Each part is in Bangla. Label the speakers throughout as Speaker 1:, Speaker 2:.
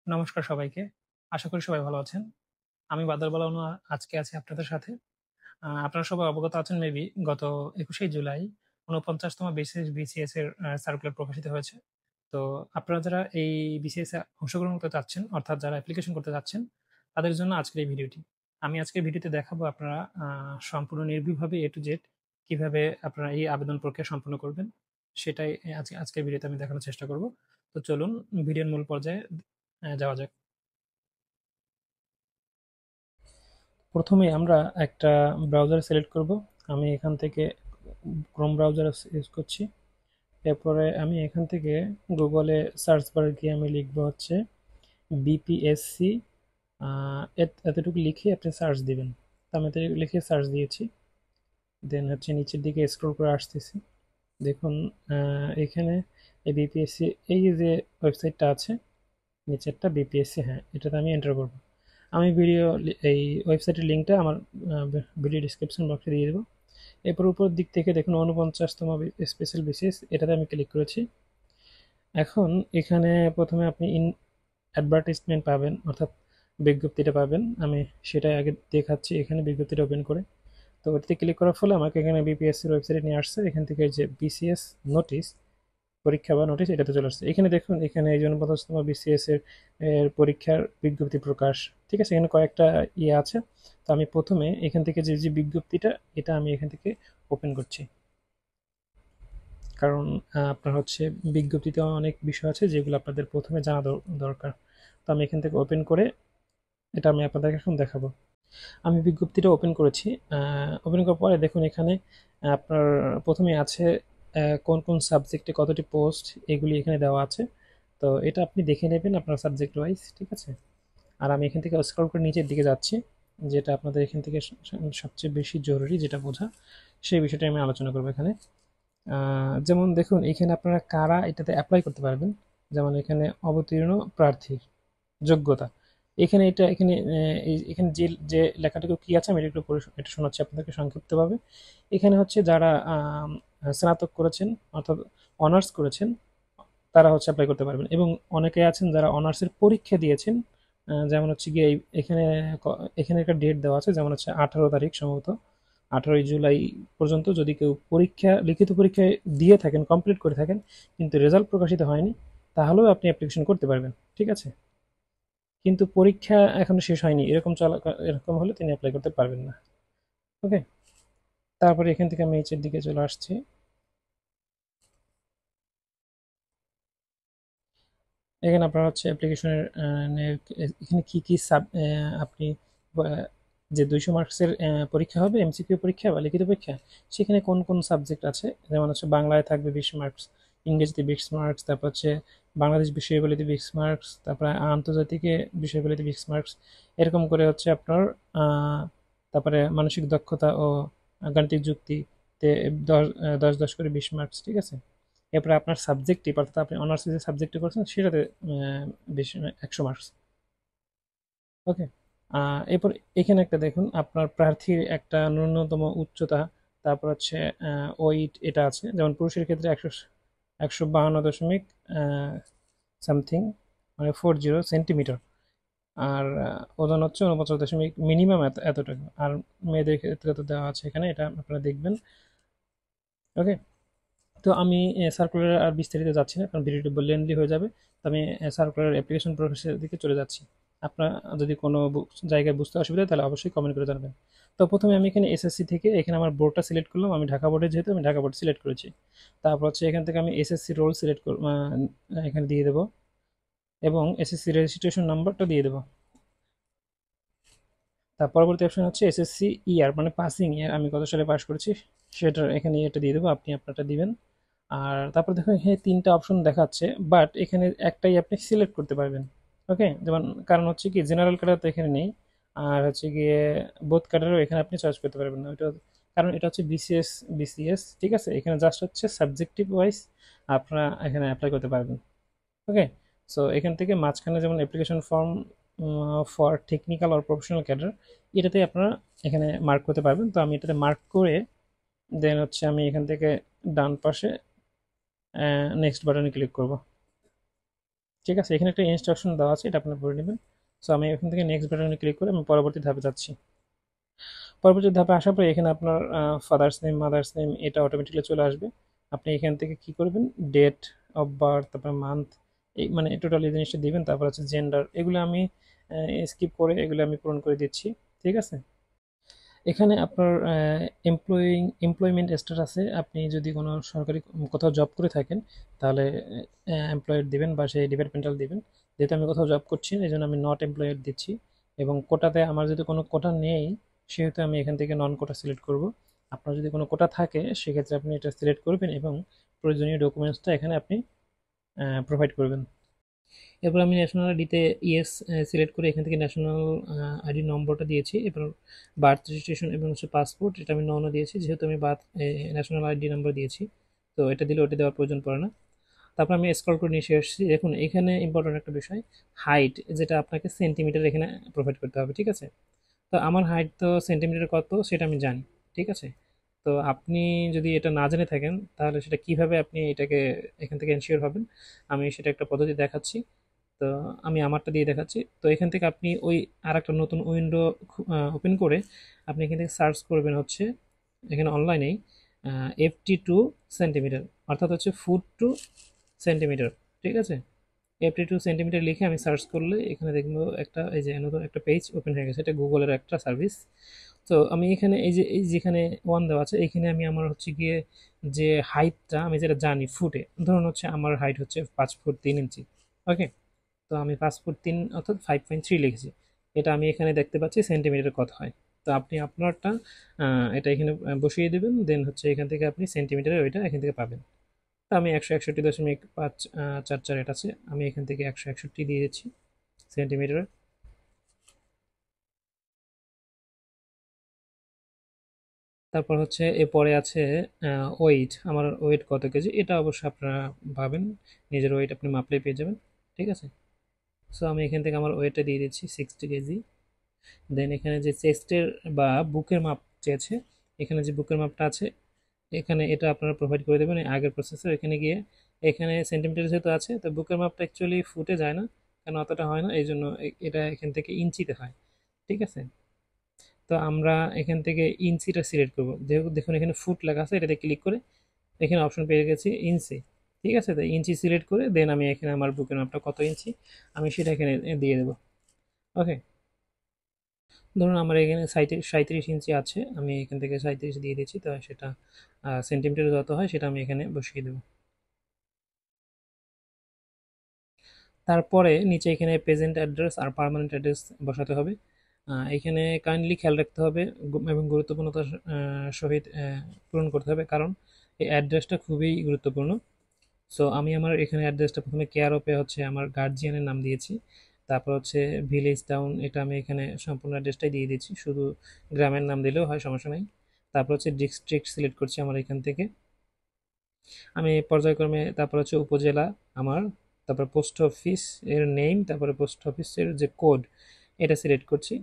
Speaker 1: নমস্কার সবাইকে। আশা করি সবাই ভালো আছেন। আমি বাদল বালাও আজকে আছি আপনাদের সাথে। আপনারা সবাই অবগত আছেন মেবি গত ২১শে জুলাই ৪৯তম বিসিএস এর সার্কুলার প্রকাশিত হয়েছে। তো আপনারা যারা এই বিসিএস এ অংশগ্রহণ করতে চাচ্ছেন, অর্থাৎ যারা অ্যাপ্লিকেশন করতে চাচ্ছেন, তাদের জন্য আজকের এই ভিডিওটি। আমি আজকের ভিডিওতে দেখাবো আপনারা সম্পূর্ণ নির্ভুলভাবে A to Z কিভাবে আপনারা এই আবেদন প্রক্রিয়া সম্পন্ন করবেন, সেটাই আজকের ভিডিওতে আমি দেখানোর চেষ্টা করব। তো চলুন ভিডিওর মূল পর্যায়ে যাওয়া যাক। প্রথমে আমরা একটা ব্রাউজার সিলেক্ট করব। আমি এখান থেকে ক্রোম ব্রাউজার ইউজ করছি। এরপরে আমি এখান থেকে গুগলে সার্চ বারে গিয়ে আমি লিখবো হচ্ছে বিপিএসসি, এতটুকু লিখে আপনি সার্চ দিবেন। তো আমি এতটুকু লিখে সার্চ দিয়েছি, দেন হচ্ছে নিচের দিকে স্ক্রল করে আসতেছি। দেখুন এখানে এই বিপিএসসি এই যে ওয়েবসাইটটা আছে নিচেরটা বিপিএসসি, হ্যাঁ এটাতে আমি এন্টার করব। আমি এই ওয়েবসাইটের লিঙ্কটা আমার ভিডিও ডিসক্রিপশন বক্সে দিয়ে দেবো। এরপর উপর দিক থেকে দেখুন ৪৯তম স্পেশাল বিসিএস, এটাতে আমি ক্লিক করেছি। এখন এখানে প্রথমে আপনি অ্যাডভার্টাইজমেন্ট পাবেন, অর্থাৎ বিজ্ঞপ্তিটা পাবেন। আমি সেটাই আগে দেখাচ্ছি এখানে বিজ্ঞপ্তিটা ওপেন করে। তো ওটাতে ক্লিক করার ফলে আমাকে এখানে বিপিএসসির ওয়েবসাইটে নিয়ে আসছে। এখান থেকে যে বিসিএস নোটিশ, পরীক্ষা বা নোটিশ, এটাতে চলে আসছে। এখানে দেখুন এখানে এই ৪৯তম বিসিএস এর পরীক্ষার বিজ্ঞপ্তি প্রকাশ, ঠিক আছে। এখানে কয়েকটা ইয়ে আছে। তো আমি প্রথমে এখান থেকে যে বিজ্ঞপ্তিটা, এটা আমি এখান থেকে ওপেন করছি। কারণ আপনার হচ্ছে বিজ্ঞপ্তিতে অনেক বিষয় আছে যেগুলো আপনাদের প্রথমে জানা দরকার। তো আমি এখান থেকে ওপেন করে এটা আমি আপনাদেরকে এখন দেখাবো। আমি বিজ্ঞপ্তিটা ওপেন করেছি। ওপেন করার পরে দেখুন এখানে আপনার প্রথমে আছে কোন কোন সাবজেক্টে কতটি পোস্ট, এগুলি এখানে দেওয়া আছে। তো এটা আপনি দেখে নেবেন আপনার সাবজেক্ট ওয়াইজ, ঠিক আছে। আর আমি এখান থেকে স্ক্রল করে নিচের দিকে যাচ্ছি, যেটা আপনাদের এখান থেকে সবচেয়ে বেশি জরুরি যেটা বোঝা, সেই বিষয়টা আমি আলোচনা করবো এখানে। যেমন দেখুন এখানে আপনারা কারা এটাতে অ্যাপ্লাই করতে পারবেন। যেমন এখানে অবতীর্ণ প্রার্থীর যোগ্যতা, এখানে এখানে যে যে লেখাটুকু কি আছে আমি একটু এটা শোনাচ্ছি আপনাদেরকে সংক্ষিপ্তভাবে। এখানে হচ্ছে যারা স্নাতক করেছেন অর্থাৎ অনার্স করেছেন, তারা হচ্ছে অ্যাপ্লাই করতে পারবেন। এবং অনেকে আছেন যারা অনার্সের পরীক্ষা দিয়েছেন, যেমন হচ্ছে গিয়ে এখানে এখানে একটা ডেট দেওয়া আছে, যেমন হচ্ছে 18 তারিখ, সম্ভবত 18 জুলাই পর্যন্ত যদি কেউ লিখিত পরীক্ষায় দিয়ে থাকেন, কমপ্লিট করে থাকেন, কিন্তু রেজাল্ট প্রকাশিত হয়নি, তাহলেও আপনি অ্যাপ্লিকেশন করতে পারবেন, ঠিক আছে। কিন্তু পরীক্ষা এখনো শেষ হয়নি এরকম হলে তিনি অ্যাপ্লাই করতে পারবেন না। ওকে, তারপরে এখান থেকে আমি নিচের দিকে চলে আসছি। এখানে আপনার হচ্ছে অ্যাপ্লিকেশনের এখানে কি কি আপনি যে 200 মার্কসের পরীক্ষা হবে, এমসিকিউ পরীক্ষা বা লিখিত পরীক্ষা, সেখানে কোন কোন সাবজেক্ট আছে, যেমন হচ্ছে বাংলায় থাকবে 20 মার্কস, ইংরেজিতে 20 মার্কস, তারপর হচ্ছে বাংলাদেশ বিষয়াবলিতে 20 মার্কস, তারপরে আন্তর্জাতিক বিষয়াবলিতে 20 মার্কস, এরকম করে হচ্ছে আপনার তারপরে মানসিক দক্ষতা ও গাণিতিক যুক্তিতে 10 10 করে 20 মার্কস, ঠিক আছে। এরপরে আপনার সাবজেক্টিভ, অর্থাৎ আপনি অনার্সে যে সাবজেক্টে করছেন সেটাতে 100 মার্কস। ওকে, এরপর এখানে একটা দেখুন আপনার প্রার্থীর একটা ন্যূনতম উচ্চতা, তারপর হচ্ছে ওয়েট, এটা আছে। যেমন পুরুষের ক্ষেত্রে 152 দশমিক সামথিং, মানে 40 সেন্টিমিটার। আর ওজন হচ্ছে 49 দশমিক, মিনিমাম এতটুকু। আর মেয়েদের ক্ষেত্রে তো দেওয়া আছে এখানে, এটা আপনারা দেখবেন। ওকে, তো আমি সার্কুলার আর বিস্তারিত যাচ্ছি না, কারণ ভিডিওটি লেন্দি হয়ে যাবে। তো আমি সার্কুলার অ্যাপ্লিকেশন প্রসেসের দিকে চলে যাচ্ছি। আপনার যদি কোনো জায়গায় বুঝতে অসুবিধা হয় তাহলে অবশ্যই কমেন্ট করে জানাবেন। তো প্রথমে আমি এখানে এসএসসি থেকে এখানে আমার বোর্ডটা সিলেক্ট করলাম। আমি ঢাকা বোর্ডে, যেহেতু আমি ঢাকা বোর্ড সিলেক্ট করেছি। তারপর হচ্ছে এখান থেকে আমি এসএসসি রোল সিলেক্ট এখানে দিয়ে দেবো, এবং এসএসসি রেজিস্ট্রেশন নাম্বারটা দিয়ে দেবো। তার পরবর্তী অপশন হচ্ছে এসএসসি ইয়ার, মানে পাসিং ইয়ার, আমি কত সালে পাস করেছি সেটার এখানে এটা দিয়ে দেবো, আপনি আপনারটা দিবেন। আর তারপর দেখুন এখানে 3টা অপশন দেখাচ্ছে, বাট এখানে একটাই আপনি সিলেক্ট করতে পারবেন। ওকে, যেমন কারণ হচ্ছে কি জেনারেল ক্যাডার তো এখানে নেই, আর হচ্ছে গিয়ে বোথ ক্যাডারও এখানে আপনি চয়েস করতে পারবেন না। ওইটা কারণ এটা হচ্ছে বিসিএস, ঠিক আছে। এখানে জাস্ট হচ্ছে সাবজেক্টিভ ওয়াইজ আপনারা এখানে অ্যাপ্লাই করতে পারবেন। ওকে, সো এখান থেকে মাঝখানে যেমন application form for technical or professional cadre, এটাতে আপনারা এখানে মার্ক করতে পারবেন। তো আমি এটাতে মার্ক করে দেন হচ্ছে আমি এখান থেকে ডান পাশে নেক্সট বাটনে ক্লিক করব। ঠিক আছে, এখানে একটা ইনস্ট্রাকশন দেওয়া আছে, এটা আপনারা পড়ে নেবেন। সো আমি এখান থেকে নেক্সট বাটনে ক্লিক করে আমি পরবর্তী ধাপে যাচ্ছি। পরবর্তী ধাপে আসার পরে এখানে আপনার ফাদার্স নেম, মাদার্স নেম এটা অটোমেটিক্যালি চলে আসবে। আপনি এখান থেকে কি করবেন, ডেট অফ বার্থ, তারপর মান্থ, এই মানে টোটাল এই জিনিসটা দিবেন। তারপর হচ্ছে জেন্ডার, এগুলো আমি স্কিপ করে এগুলো আমি পূরণ করে দিচ্ছি। ঠিক আছে, এখানে আপনার এমপ্লয়মেন্ট স্ট্যাটাসে আপনি যদি কোনো সরকারি কোথাও জব করে থাকেন তাহলে এমপ্লয়েড দিবেন বা সেই ডিপার্টমেন্টাল দিবেন। যেহেতু আমি কোথাও জব করছি এই জন্য আমি নট এমপ্লয়েড দিচ্ছি। এবং কোটাতে আমার যদি কোনো কোটা নেই সেহেতু আমি এখান থেকে নন কোটা সিলেক্ট করব। আপনার যদি কোনো কোটা থাকে সেক্ষেত্রে আপনি এটা সিলেক্ট করবেন এবং প্রয়োজনীয় ডকুমেন্টসটা এখানে আপনি প্রোভাইড করবেন। এরপর আমি ন্যাশনাল আইডিতে ইয়েস সিলেক্ট করে এখান থেকে ন্যাশনাল আইডি নম্বরটা দিয়েছি। এরপর বার্থ রেজিস্ট্রেশন এবং হচ্ছে পাসপোর্ট, এটা আমি ননও দিয়েছি যেহেতু আমি বার্থ ন্যাশনাল আইডি নাম্বার দিয়েছি। তো এটা দিলে ওটা দেওয়ার প্রয়োজন পড়ে না। তারপর আমি স্ক্রল করে নিয়ে এসেছি। দেখুন এখানে ইম্পর্টেন্ট একটা বিষয়, হাইট, যেটা আপনাকে সেন্টিমিটার এখানে প্রোভাইড করতে হবে। ঠিক আছে, তো আমার হাইট তো সেন্টিমিটার কত সেটা আমি জানি। ঠিক আছে, তো আপনি যদি এটা না জেনে থাকেন তাহলে সেটা কিভাবে আপনি এটাকে এখান থেকে এনশিওর হবেন, আমি সেটা একটা পদ্ধতি দেখাচ্ছি। তো আমি আমারটা দিয়ে দেখাচ্ছি। তো এখান থেকে আপনি ওই আর একটা নতুন উইন্ডো ওপেন করে আপনি এখান থেকে সার্চ করবেন হচ্ছে এখানে অনলাইনেই FT2 সেন্টিমিটার, অর্থাৎ হচ্ছে ফুট টু সেন্টিমিটার। ঠিক আছে, FT2 সেন্টিমিটার লিখে আমি সার্চ করলে এখানে দেখবো একটা এই যে নতুন একটা পেজ ওপেন হয়ে গেছে, এটা গুগলের একটা সার্ভিস। তো আমি এখানে এই যে যেখানে ওয়ান দেওয়া আছে এখানে আমি আমার হচ্ছে গিয়ে যে হাইটটা আমি যেটা জানি ফুটে, ধরুন হচ্ছে আমার হাইট হচ্ছে 5 ফুট 3 ইঞ্চি। ওকে, তো আমি 5 ফুট 3 অর্থাৎ 5.3 লিখেছি। এটা আমি এখানে দেখতে পাচ্ছি সেন্টিমিটারে কত হয়। তো আপনি আপনারটা এটা এখানে বসিয়ে দেবেন, দেন হচ্ছে এখান থেকে আপনি সেন্টিমিটারের ওইটা এখান থেকে পাবেন। তো আমি 161.544 এটা আছে, আমি এখান থেকে 161 দিয়ে দিচ্ছি সেন্টিমিটারে। তারপর হচ্ছে এরপরে আছে ওয়েট, আমার ওয়েট কত কেজি, এটা অবশ্যই আপনারা পাবেন, নিজের ওয়েট আপনি মাপলেই পেয়ে যাবেন। ঠিক আছে, সো আমি এখান থেকে আমার ওয়েটটা দিয়ে দিচ্ছি 60 কেজি। দেন এখানে যে চেস্টের বা বুকের মাপ চেয়েছে, এখানে যে বুকের মাপটা আছে এখানে এটা আপনারা প্রোভাইড করে দেবেন এই আগের প্রসেসর। এখানে গিয়ে এখানে সেন্টিমিটার যেহেতু আছে তো বুকের মাপটা অ্যাকচুয়ালি ফুটে যায় না, কারণ অতটা হয় না, এই জন্য এটা এখান থেকে ইঞ্চিতে হয়। ঠিক আছে, তো আমরা এখান থেকে ইঞ্চিটা সিলেক্ট করবো, যেহেতু দেখুন এখানে ফুট লেখা আছে, এটাতে ক্লিক করে এখানে অপশন পেয়ে গেছি ইঞ্চি। ঠিক আছে, তো ইঞ্চি সিলেক্ট করে দেন আমি এখানে আমার বুকের মাপটা কত ইঞ্চি আমি সেটা এখানে দিয়ে দেবো। ওকে, ধরুন আমার এখানে 37 ইঞ্চি আছে, আমি এখান থেকে 37 দিয়ে দিচ্ছি, তো সেটা সেন্টিমিটার যত হয় সেটা আমি এখানে বসিয়ে দেবো। তারপরে নিচে এখানে প্রেজেন্ট অ্যাড্রেস আর পার্মানেন্ট অ্যাড্রেস বসাতে হবে। এখানে কাইন্ডলি খেয়াল রাখতে হবে এবং গুরুত্বপূর্ণতার সহিত পূরণ করতে হবে, কারণ এই অ্যাড্রেসটা খুবই গুরুত্বপূর্ণ। সো আমি আমার এখানে অ্যাড্রেসটা প্রথমে কেয়ার অফে হচ্ছে আমার গার্জিয়ানের নাম দিয়েছি। তারপর হচ্ছে ভিলেজ টাউন, এটা আমি এখানে সম্পূর্ণ অ্যাড্রেসটাই দিয়ে দিচ্ছি, শুধু গ্রামের নাম দিলেও হয়, সমস্যা নেই। তারপর হচ্ছে ডিস্ট্রিক্ট সিলেক্ট করছি আমার এখান থেকে আমি পর্যায়ক্রমে। তারপর হচ্ছে উপজেলা আমার, তারপর পোস্ট অফিস এর নেম, তারপরে পোস্ট অফিসের যে কোড এটা সিলেক্ট করছি।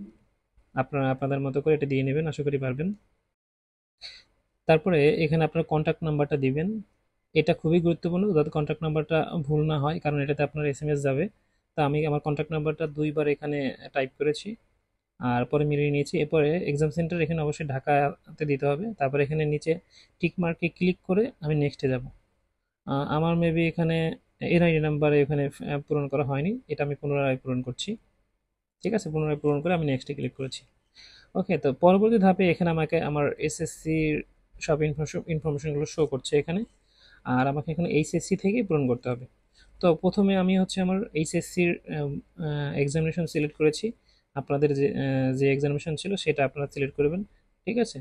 Speaker 1: আপনারা আপনাদের মতো করে এটা দিয়ে নেবেন, আশা করি পারবেন। তারপরে এখানে আপনার কন্ট্যাক্ট নাম্বারটা দিবেন, এটা খুবই গুরুত্বপূর্ণ যাতে কন্ট্যাক্ট নাম্বারটা ভুল না হয়, কারণ এটাতে আপনার এসএমএস যাবে। তো আমি আমার কন্ট্যাক্ট নাম্বারটা 2বার এখানে টাইপ করেছি আর পরে মিলিয়ে নিয়েছি। এরপরে এক্সাম সেন্টার এখানে অবশ্যই ঢাকাতে দিতে হবে। তারপরে এখানে নিচে টিক মার্কে ক্লিক করে আমি নেক্সটে যাব। আমার মেবি এখানে এনআইডি নাম্বার এখানে পূরণ করা হয়নি, এটা আমি পুনরায় পূরণ করছি। ঠিক আছে, পুনরায় পূরণ করে আমি নেক্সটে ক্লিক করেছি। ওকে, তো পরবর্তী ধাপে এখানে আমাকে আমার এসএসসির সব ইনফরমেশনগুলো শো করছে এখানে, আর আমাকে এখানে এইচএসসি থেকেই পূরণ করতে হবে। তো প্রথমে আমি হচ্ছে আমার এইচএসসির এক্সামিনেশন সিলেক্ট করেছি। আপনাদের যে এক্সামিনেশন ছিল সেটা আপনারা সিলেক্ট করবেন। ঠিক আছে,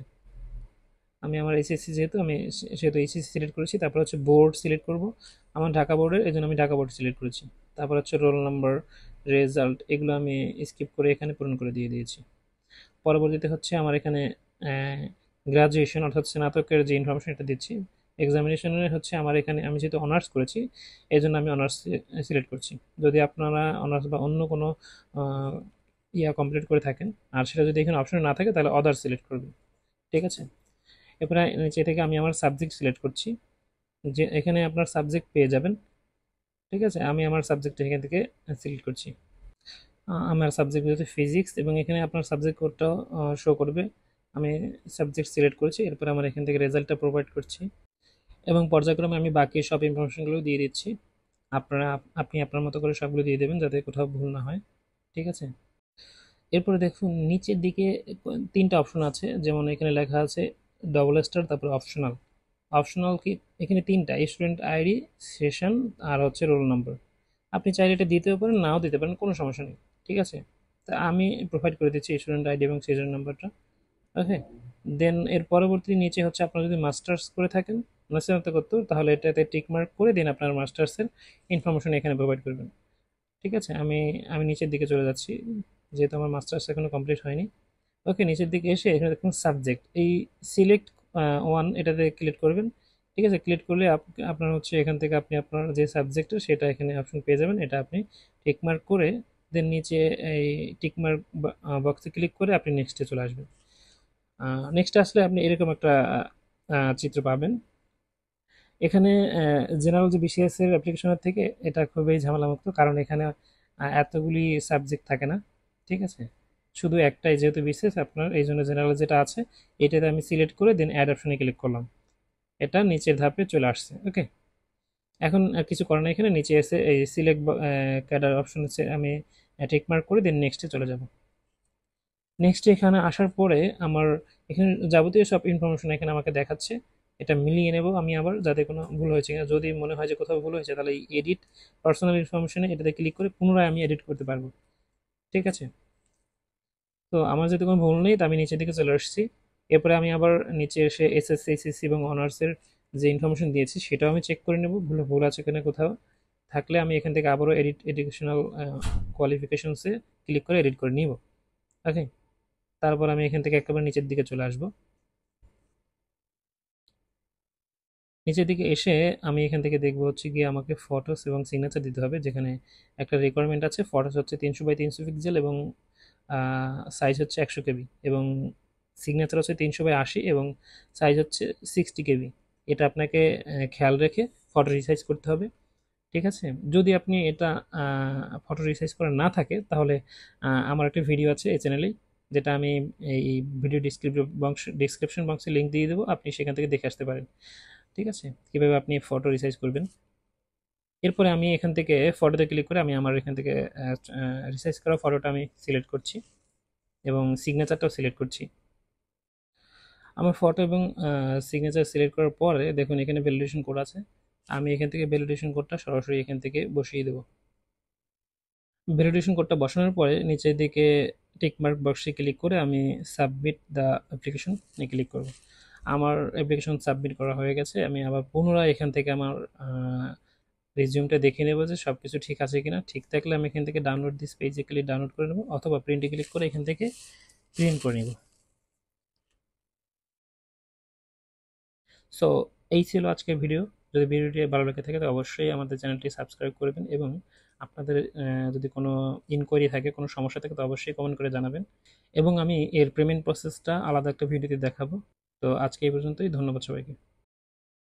Speaker 1: আমি আমার এইচএসসি যেহেতু আমি সেহেতু এইচএসসি সিলেক্ট করেছি। তারপর হচ্ছে বোর্ড সিলেক্ট করব, আমার ঢাকা বোর্ডের, এই জন্য আমি ঢাকা বোর্ড সিলেক্ট করেছি। তারপর হচ্ছে রোল নাম্বার, রেজাল্ট, এগুলো আমি স্কিপ করে এখানে পূরণ করে দিয়ে দিয়েছি। পরবর্তীতে হচ্ছে আমার এখানে গ্রাজুয়েশন অর্থাৎ স্নাতকের যে ইনফরমেশন এটা দিচ্ছি। এক্সামিনেশনের হচ্ছে আমার এখানে আমি যেহেতু অনার্স করেছি এই জন্য আমি অনার্স সিলেক্ট করছি। যদি আপনারা অনার্স বা অন্য কোনো কমপ্লিট করে থাকেন আর সেটা যদি এখানে অপশনে না থাকে তাহলে অদার সিলেক্ট করবেন। ঠিক আছে, এরপরে নিচে থেকে আমি আমার সাবজেক্ট সিলেক্ট করছি, যে এখানে আপনার সাবজেক্ট পেয়ে যাবেন। ঠিক আছে, আমি আমার সাবজেক্ট এখান থেকে সিলেক্ট করছি। আমার সাবজেক্ট হচ্ছে ফিজিক্স এবং এখানে আপনার সাবজেক্ট কোডটাও শো করবে। আমি সাবজেক্ট সিলেক্ট করেছি, এরপর আমার এখান থেকে রেজাল্টটা প্রোভাইড করছি এবং পর্যায়ক্রমে আমি বাকি সব ইনফরমেশনগুলো দিয়ে দিচ্ছি। আপনি আপনার মতো করে সবগুলো দিয়ে দেবেন যাতে কোথাও ভুল না হয়। ঠিক আছে, এরপরে দেখুন নিচের দিকে তিনটা অপশন আছে, যেমন এখানে লেখা আছে ডবল স্টার, তারপরে অপশনাল। অপশনাল কি, এখানে তিনটা, স্টুডেন্ট আইডি, সেশন আর হচ্ছে রোল নাম্বার। আপনি চাইলে এটা দিতেও পারেন, নাও দিতে পারেন, কোনো সমস্যা নেই। ঠিক আছে, তা আমি প্রোভাইড করে দিচ্ছি স্টুডেন্ট আইডি এবং সেশন নাম্বারটা। ওকে, দেন এর পরবর্তী নিচে হচ্ছে আপনারা যদি মাস্টার্স করে থাকেন, স্নাতকোত্তর, তাহলে এটাতে টিক মার্ক করে দিন আপনার মাস্টার্সের ইনফরমেশন এখানে প্রোভাইড করবেন। ঠিক আছে, আমি আমি নিচের দিকে চলে যাচ্ছি, যেহেতু আমার মাস্টার্স এখনো কমপ্লিট হয়নি। ওকে, নিচের দিকে এসে এখানে দেখুন সাবজেক্ট, এই সিলেক্ট ওয়ান এটাতে ক্লিক করবেন। ঠিক আছে, ক্লিক করলে আপনার হচ্ছে এখান থেকে আপনি আপনার যে সাবজেক্টটা সেটা এখানে অপশন পেয়ে যাবেন, এটা আপনি টিক মার্ক করে দেন নিচে এই টিক মার্ক বক্সে ক্লিক করে আপনি নেক্সটে চলে আসবেন। নেক্সট আসলে আপনি এরকম একটা চিত্র পাবেন। এখানে জেনারেল যে বিসিএস এর অ্যাপ্লিকেশনের থেকে এটা খুবই ঝামেলামুক্ত, কারণ এখানে এতগুলি সাবজেক্ট থাকে না। ঠিক আছে, শুধু একটাই, যেহেতু বিসিএস আপনার, এই জন্য জেনারেল যেটা আছে এটাতে আমি সিলেক্ট করে দেন অ্যাড অপশনে ক্লিক করলাম, এটা নিচের ধাপে চলে আসছে। ওকে, এখন কিছু করার নেই, এখানে নিচে এসে এই সিলেক্ট ক্যাডার অপশন হচ্ছে আমি টিক মার্ক করে দেন নেক্সটে চলে যাব। নেক্সট এখানে আসার পরে আমার এখানে যাবতীয় সব ইনফরমেশন এখানে আমাকে দেখাচ্ছে, এটা মিলিয়ে নেব আমি আবার, যাতে কোনো ভুল হয়েছে কিনা। যদি মনে হয় যে কোথাও ভুল হয়েছে তাহলে এডিট পার্সোনাল ইনফরমেশনে এটাতে ক্লিক করে পুনরায় আমি এডিট করতে পারবো। ঠিক আছে, তো আমার যদি কোনো ভুল নেই, তো আমি নিচের দিকে চলে আসছি। এরপরে আমি আবার নিচে এসে এসএসসি এইচএসসি এবং অনার্সের যে ইনফরমেশন দিয়েছি সেটাও আমি চেক করে নেব, ভুল ভুল আছে কিনা কোথাও থাকলে আমি এখান থেকে আবারও এডুকেশনাল কোয়ালিফিকেশনসে ক্লিক করে এডিট করে নিব। ওকে, তারপর আমি এখান থেকে একেবারে নিচের দিকে চলে আসব। নিচের দিকে এসে আমি এখান থেকে দেখবো হচ্ছে গিয়ে আমাকে ফটোস এবং সিগনেচার দিতে হবে, যেখানে একটা রিকোয়ারমেন্ট আছে। ফটোস হচ্ছে 300x300 পিক্সেল এবং সাইজ হচ্ছে 100 কেবি, এবং সিগনেচার হচ্ছে 300x80 এবং সাইজ হচ্ছে 60 কেবি। এটা আপনাকে খেয়াল রেখে ফটো রিসাইজ করতে হবে। ঠিক আছে, যদি আপনি এটা ফটো রিসাইজ করা না থাকে তাহলে আমার একটা ভিডিও আছে এই চ্যানেলে, যেটা আমি এই ভিডিও ডিসক্রিপশন বক্সে লিঙ্ক দিয়ে দেবো, আপনি সেখান থেকে দেখে আসতে পারেন। ঠিক আছে, কীভাবে আপনি ফটো রিসাইজ করবেন। এরপরে আমি এখান থেকে ফটোতে ক্লিক করে আমি আমার এখান থেকে রিসাইজ করা ফটোটা আমি সিলেক্ট করছি এবং সিগনেচারটাও সিলেক্ট করছি। আমার ফটো এবং সিগনেচার সিলেক্ট করার পরে দেখুন এখানে ভ্যালিডেশন কোড আছে, আমি এখান থেকে ভ্যালিডেশন কোডটা সরাসরি এখান থেকে বসিয়ে দেবো। ভ্যালিডেশন কোডটা বসানোর পরে নিচের দিকে টিকমার্ক বক্সে ক্লিক করে আমি সাবমিট দ্য অ্যাপ্লিকেশন নিয়ে ক্লিক করব। আমার অ্যাপ্লিকেশন সাবমিট করা হয়ে গেছে। আমি আবার পুনরায় এখান থেকে আমার রিজিউমটা দেখে নেব যে সব কিছু ঠিক আছে কিনা। ঠিক থাকলে আমি এখান থেকে ডাউনলোড দিস পেজে ক্লিক ডাউনলোড করে নেব, অথবা প্রিন্টে ক্লিক করে এখান থেকে প্রিন্ট করে নেব। সো এই ছিল আজকের ভিডিও। যদি ভিডিওটি ভালো লেগে থাকে তো অবশ্যই আমাদের চ্যানেলটি সাবস্ক্রাইব করবেন, এবং আপনাদের যদি কোনো ইনকোয়ারি থাকে, কোনো সমস্যা থাকে, তো অবশ্যই কমেন্ট করে জানাবেন, এবং আমি এর পেমেন্ট প্রসেসটা আলাদা একটা ভিডিওতে দেখাবো। তো আজকে এই পর্যন্তই, ধন্যবাদ সবাইকে।